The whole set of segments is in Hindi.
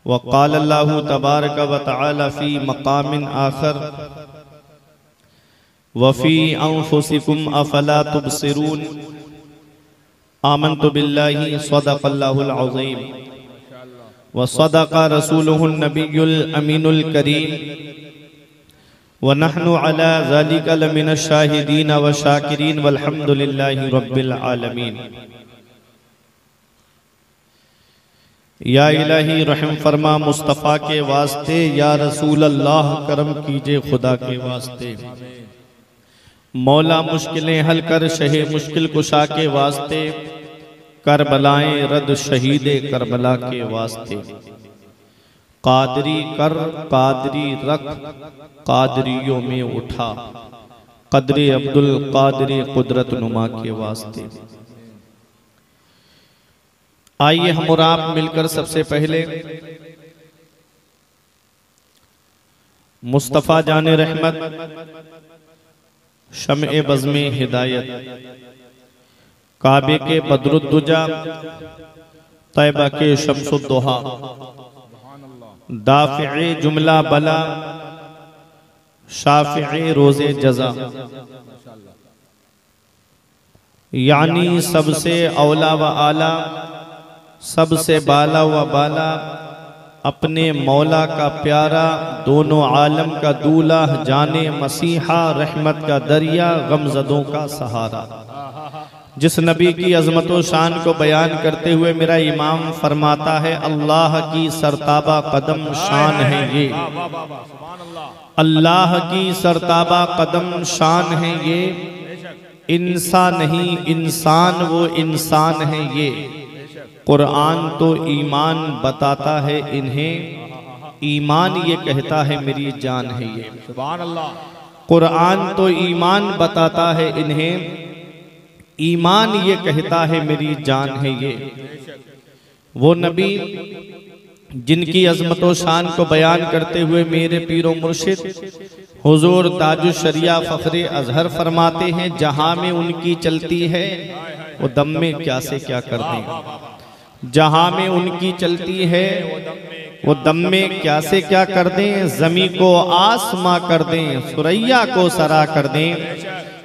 वक़ाल अल्लाहु तबारक व तआला फ़ी मक़ामिन आख़र वफ़ी अनफ़ुसिकुम अफ़ला तुबसिरून आमन्तु बिल्लाहि सदक़ल्लाहुल अज़ीम व सदक़ रसूलुहुन नबियुल अमीनुल करीम व नहनु अला ज़ालिका लमिनश शाहिदीन व शाकिरीन वल्हम्दुलिल्लाहि रब्बिल आलमीन। या इलाही रहम फरमा मुस्तफ़ा के वास्ते, या रसूल अल्लाह करम कीजिए खुदा के वास्ते। मौला मुश्किलें हल कर शहे मुश्किल कुशा के वास्ते, करबलाएं रद शहीदे करबला के वास्ते। कादरी कर कादरी रख कादरियों में उठा, कदरे अब्दुल कादरी कुदरत नुमा के वास्ते। आइए हम और आप मिलकर सबसे पहले मुस्तफ़ा जाने रहमत, शम्ए बज़्मे हिदायत, काबे के बदरुद्दुजा, तैबा के शम्सुद्दुहा, दाफ़िए जुमला बला, शाफ़िए रोज़े जज़ा, यानी सबसे औला व आला, सबसे बाला व बाला, अपने मौला का प्यारा, दोनों आलम का दूल्हा, जाने मसीहा, रहमत का दरिया, गमज़दों का सहारा। जिस नबी की अज़मत व शान को बयान करते हुए मेरा इमाम फरमाता है, अल्लाह की सरताबा कदम शान है ये, अल्लाह की सरताबा कदम शान है ये, इंसान नहीं इंसान वो इंसान है ये। कुरान तो ईमान बताता है इन्हें, ईमान ये कहता है मेरी जान है ये। सुभान अल्लाह। कुरान तो ईमान बताता है इन्हें, ईमान ये कहता है मेरी जान है ये। वो नबी जिनकी अज़मत व शान को बयान करते हुए मेरे पीरो मुर्शिद हुजूर ताजुश शरिया फ़ख्रे अज़हर फरमाते हैं, जहां में उनकी चलती है वो दम में क्या से क्या कर दें। जहां में उनकी चलती है वो दम में क्या से क्या कर दें। ज़मी को आसमां कर दें, सुरैया को सरा कर दें,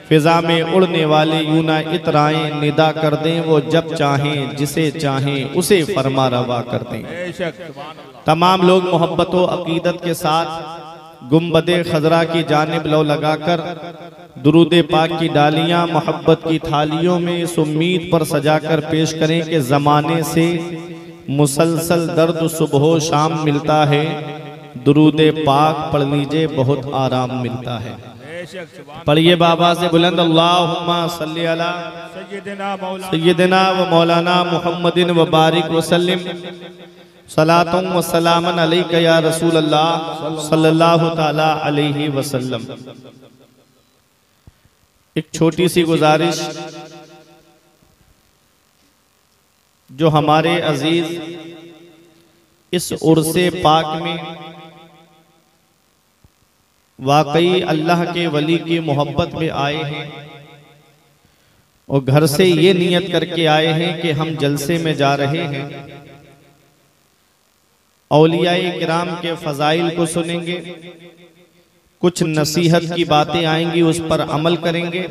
फिजा में उड़ने वाले यूना इतराएं निदा कर दें। वो जब चाहें जिसे चाहें उसे फरमा रवा कर दें। तमाम लोग मोहब्बत व अकीदत के साथ गुम्बदे खजरा की जानिब लो लगाकर दुरूदे पाक की डालियां मोहब्बत की थालियों में इस उम्मीद पर सजाकर पेश करें कि ज़माने से मुसलसल दर्द सुबह शाम मिलता है, दुरूदे पाक पढ़ लीजिए बहुत आराम मिलता है। पढ़िए बाबा से बुलंद, अल्लाहुम्मा सल्ली अला सय्यिदिना व मौलाना मुहम्मदिन व बारिक वसल्लिम सलातुम व सलामन अलैका या रसूल अल्लाह सल्लल्लाहु ताला अलैहि वसल्लम। एक छोटी सी गुजारिश, जो हमारे अजीज इस उर्से पाक में वाकई अल्लाह के वली की मोहब्बत में आए हैं और घर से ये नियत करके आए हैं कि हम जलसे में जा रहे हैं, औलियाए किराम के फजाइल को सुनेंगे, कुछ नसीहत की बातें आएंगी उस पर अमल करेंगे,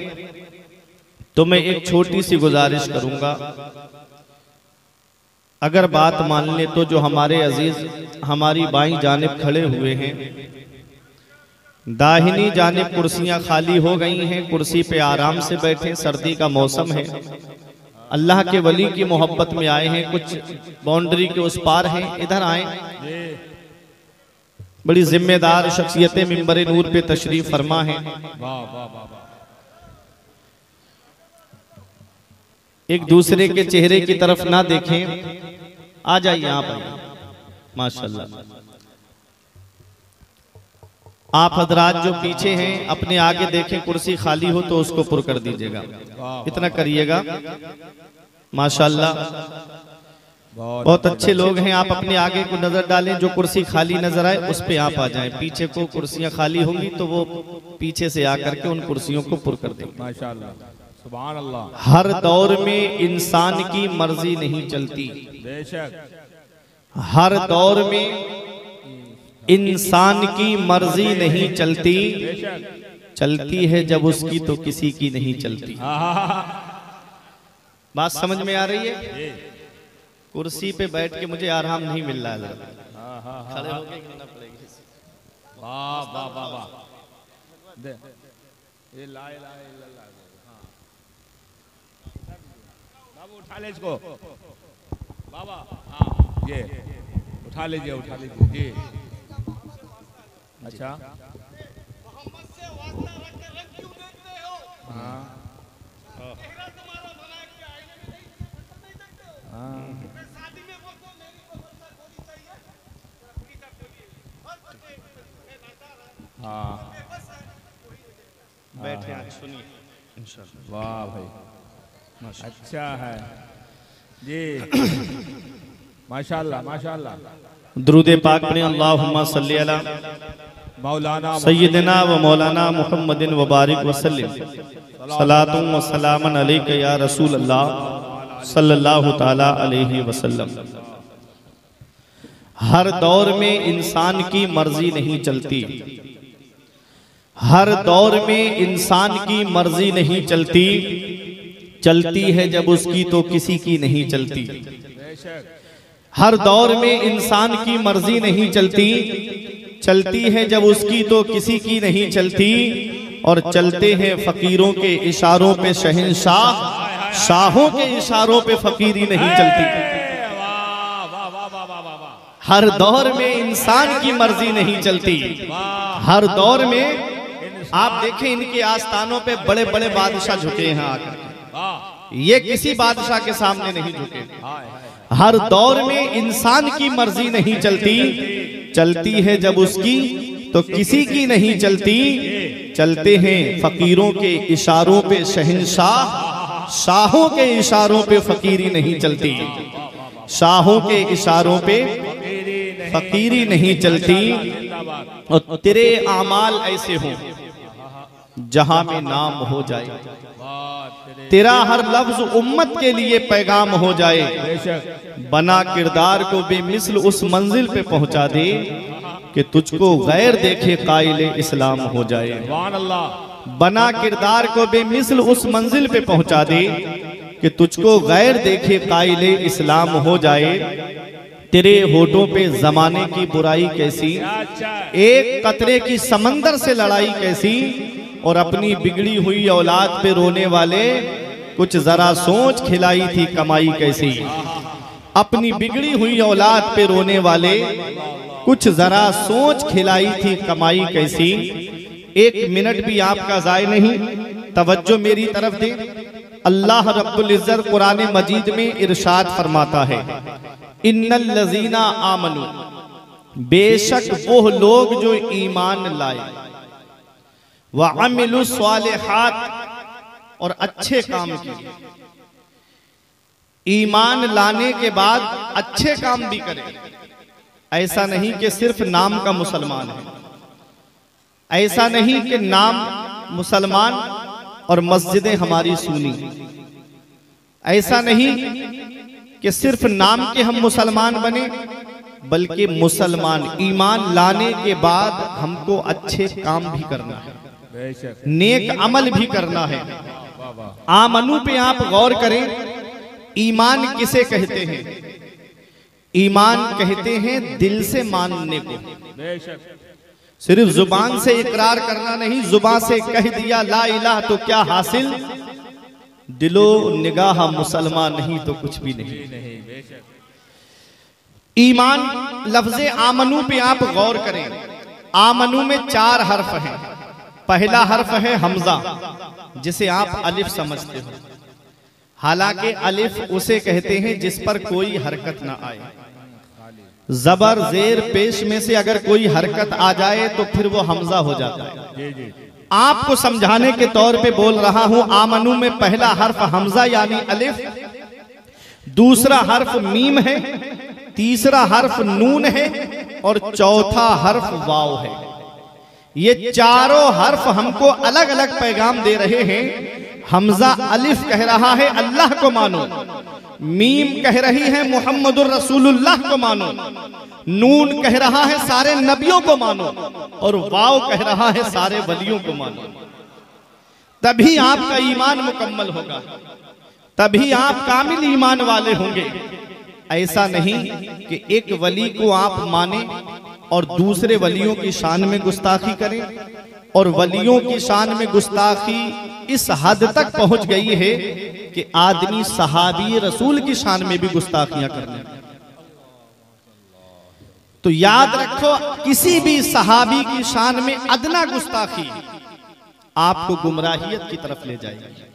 तो मैं एक छोटी सी गुजारिश करूंगा, अगर बात मान ले तो जो हमारे अजीज हमारी बाईं जानिब खड़े हुए हैं, दाहिनी जानिब कुर्सियां खाली हो गई हैं, कुर्सी पे आराम से बैठे, सर्दी का मौसम है, अल्लाह के वली की मोहब्बत में आए हैं, कुछ बाउंड्री के उस पार हैं, इधर आए। बड़ी जिम्मेदार शख्सियतें मिंबर नूर पे तशरीफ फरमा है। एक दूसरे के चेहरे की तरफ ना देखें, आ जाइए आप, माशाल्लाह। आप हजरात जो पीछे हैं अपने आगे देखें, कुर्सी खाली हो तो उसको पुर कर दीजिएगा, इतना करिएगा। माशाल्लाह बहुत अच्छे लोग हैं। आप अपने आगे को नजर डालें, जो कुर्सी खाली नजर आए उस पे आप आ जाएं। पीछे को कुर्सियां खाली होंगी तो वो पीछे से आकर के उन कुर्सियों को पुर कर देंगे। माशाल्लाह, सुभान अल्लाह। हर दौर में इंसान की मर्जी नहीं चलती, बेशक हर दौर में इंसान की मर्जी नहीं चलती, चलती है जब उसकी तो किसी की नहीं चलती। बात समझ में आ रही है? कुर्सी पे बैठ के मुझे आराम नहीं मिल रहा है, खड़े होके गिनना पड़ेगा। वाह वाह वाह वाह, ये ला इलाहा इल्लल्लाह। बाबू उठा ले इसको बाबा। हाँ ये उठा लीजिए, उठा लीजिए जी। अच्छा हाँ हाँ बैठे आज सुनिए इंशाअल्लाह। वाह भाई, अच्छा है जी, माशाअल्लाह माशाअल्लाह। दुरूद पाक पढ़ें, अल्लाहुम्मा सल्ली अला मौलाना सय्यदना व मौलाना मुहम्मदिन व बारिक वसल्लिम सलातुम व सलामन अलैका या रसूल अल्लाह सल्लल्लाहु ताला अलैहि वसल्लम। हर दौर में इंसान की मर्जी नहीं चलती, हर दौर में इंसान की मर्जी नहीं चलती, चलती है जब उसकी तो किसी की नहीं चलती। हर दौर में इंसान की मर्जी नहीं चलती, चलती है जब उसकी तो किसी की नहीं चलती। और चलते हैं फकीरों के इशारों पे शहंशाह, शाहों के इशारों पे फकीरी नहीं चलती। हर दौर में इंसान की मर्जी नहीं चलती, हर दौर में आप देखें इनके आस्थानों पे बड़े बड़े बादशाह झुके हैं आकर, ये किसी बादशाह के सामने नहीं झुके। हर दौर में इंसान की मर्जी नहीं चलती, चलती है जब उसकी तो किसी की नहीं चलती। चलते हैं फकीरों के इशारों पे शहंशाह, शाहों के इशारों पे फकीरी नहीं चलती, शाहों के इशारों पे फकीरी नहीं चलती। और तेरे आमाल ऐसे हों जहां में नाम हो जाए, तेरा हर लफ्ज उम्मत के लिए पैगाम हो जाए। बना किरदार को बेमिसल उस मंजिल पे पहुंचा दे कि तुझको गैर देखे काइले इस्लाम हो जाए। बना किरदार को बेमिसल उस मंजिल पे पहुंचा दे कि तुझको गैर देखे काइले इस्लाम हो जाए। तेरे होठों पे जमाने की बुराई कैसी, एक कतरे की समंदर से लड़ाई कैसी। और अपनी बिगड़ी हुई औलाद पे रोने वाले कुछ जरा सोच खिलाई थी कमाई कैसी। अपनी बिगड़ी हुई औलाद पे रोने वाले कुछ जरा सोच खिलाई थी कमाई कैसी। एक मिनट भी आपका जाय नहीं, तवज्जो मेरी तरफ दे। अल्लाह रब्बुल इज्जत कुरान मजीद में इरशाद फरमाता है, इन्नल लजीना आमनू, बेशक वो लोग जो ईमान लाए, व अमिलु स्वालिहात, और अच्छे काम किए। ईमान लाने के बाद अच्छे काम भी करें। ऐसा नहीं कि सिर्फ नाम का मुसलमान है, ऐसा नहीं कि नाम मुसलमान और मस्जिदें हमारी सुनी, ऐसा नहीं कि सिर्फ नाम के हम मुसलमान बने, बल्कि मुसलमान ईमान लाने के बाद हमको अच्छे काम भी करना है, नेक अमल भी करना है। आमनू पे आप गौर करें, ईमान किसे कहते हैं? ईमान कहते हैं दिल से मानने को, सिर्फ जुबान से इकरार करना नहीं। जुबान से कह दिया ला इलाह तो क्या हासिल, दिलो निगाह मुसलमान नहीं तो कुछ भी नहीं। ईमान लफ्ज़े आमनू पे आप गौर करें, आमनू में 4 हर्फ हैं। पहला हर्फ है हमजा, जिसे आप अलिफ समझते हो। हालांकि अलिफ उसे कहते हैं जिस पर कोई हरकत ना आए। जबर जेर पेश में से अगर कोई हरकत आ जाए तो फिर वो हमजा हो जाता है। आपको समझाने के तौर पे बोल रहा हूं, आमनू में पहला हर्फ हमजा यानी अलिफ, दूसरा हर्फ मीम है, तीसरा हर्फ नून है और चौथा हर्फ वाव है। ये चारों हर्फ हमको अलग अलग पैगाम दे रहे हैं। हमजा अलिफ कह रहा है अल्लाह को मानो, मीम कह रही है मुहम्मदुर रसूलुल्लाह को मानो, नून कह रहा है सारे नबियों को मानो, और वाव कह रहा है सारे वलियों को मानो। तभी आपका ईमान मुकम्मल होगा, तभी आप कामिल ईमान वाले होंगे। ऐसा नहीं कि एक वली को आप माने और दूसरे वलियों की शान में गुस्ताखी करें, और वलियों की शान में गुस्ताखी इस हद तक पहुंच गई है कि आदमी सहाबी रसूल की शान में भी गुस्ताखियां करने। तो याद रखो, किसी भी सहाबी की शान में अदना गुस्ताखी आपको गुमराहियत की तरफ ले जाएगी।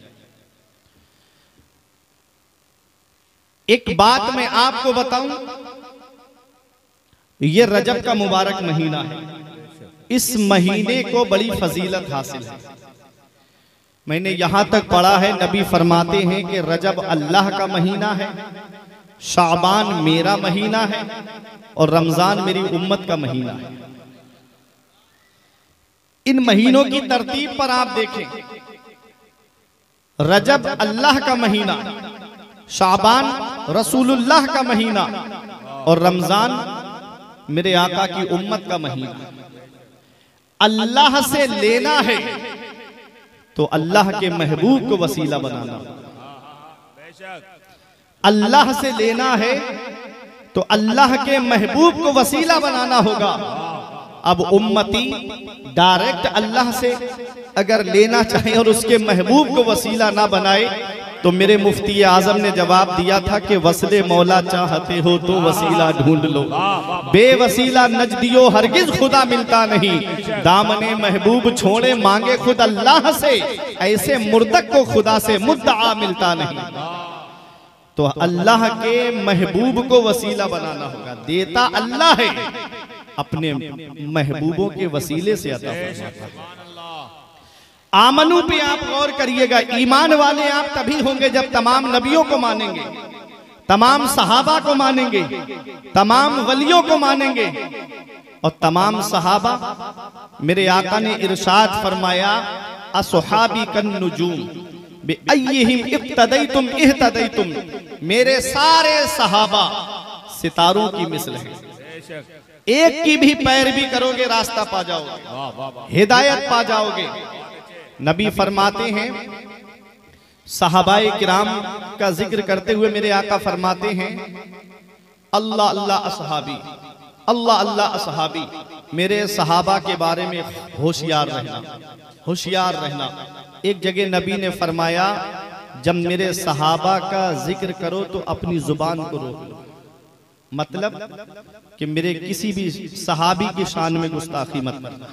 एक बात मैं आपको बताऊं, ये रजब का मुबारक महीना है, इस महीने को बड़ी फजीलत हासिल है। मैंने यहां तक पढ़ा है, नबी फरमाते हैं कि रजब अल्लाह का महीना है, शाबान मेरा महीना है, और रमजान मेरी उम्मत का महीना है। इन महीनों की तरतीब पर आप देखें, रजब अल्लाह का महीना, शाबान रसूलुल्लाह का महीना, और रमजान मेरे आका की उम्मत का महीना। अल्लाह से लेना है तो अल्लाह के महबूब को वसीला बनाना, अल्लाह से लेना है तो अल्लाह के महबूब को वसीला बनाना होगा। अब उम्मती डायरेक्ट अल्लाह से अगर लेना चाहे और उसके महबूब को वसीला ना बनाए, तो मेरे मुफ्ती आजम ने जवाब दिया था कि वसले मौला चाहते हो तो वसीला ढूंढ लो, बेवसीला नजदियो हरगिज खुदा मिलता नहीं, दामने महबूब छोड़े मांगे खुद अल्लाह से, ऐसे मुर्दक को खुदा से मुद्दा मिलता नहीं। तो अल्लाह के महबूब को वसीला बनाना होगा। देता अल्लाह है, अपने महबूबों के वसीले से अता फरमाता है। आमनू पे आप गौर करिएगा, ईमान वाले आप तभी होंगे जब तमाम नबियों को मानेंगे, तमाम सहाबा को मानेंगे, तमाम वलियों को मानेंगे। और तमाम सहाबा, मेरे आका ने इरशाद फरमाया, असहाबी कन नुजूम बिअय्यिहिम इक्तदैतुम इहतदैतुम, मेरे सारे सहाबा सितारों की मिसल है, एक की भी पैरवी करोगे रास्ता पा जाओगे, हिदायत पा जाओगे। नबी फरमाते हैं, सहाबाए किराम का जिक्र करते हुए मेरे आका फरमाते हैं, अल्लाह अल्लाह असहाबी, अल्लाह अल्लाह असहाबी, मेरे सहाबा के बारे में होशियार रहना, होशियार रहना। एक जगह नबी ने फरमाया, जब मेरे सहाबा का जिक्र करो तो अपनी जुबान को रोक लो, मतलब कि मेरे किसी भी सहाबी की शान में गुस्ताखी मत करना।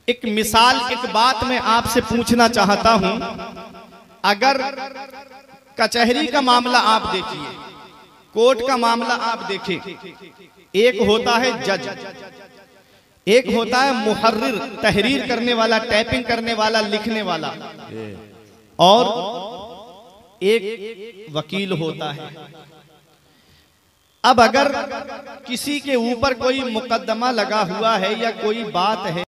एक मिसाल, एक बात मैं आपसे पूछना चाहता हूं, अगर कचहरी का मामला आप देखिए, कोर्ट का मामला आप देखें, एक होता है जज, एक होता है मुहर्रिर, तहरीर करने वाला, टाइपिंग करने वाला, लिखने वाला, और एक वकील होता है। अब अगर किसी के ऊपर कोई मुकदमा लगा हुआ है या कोई बात है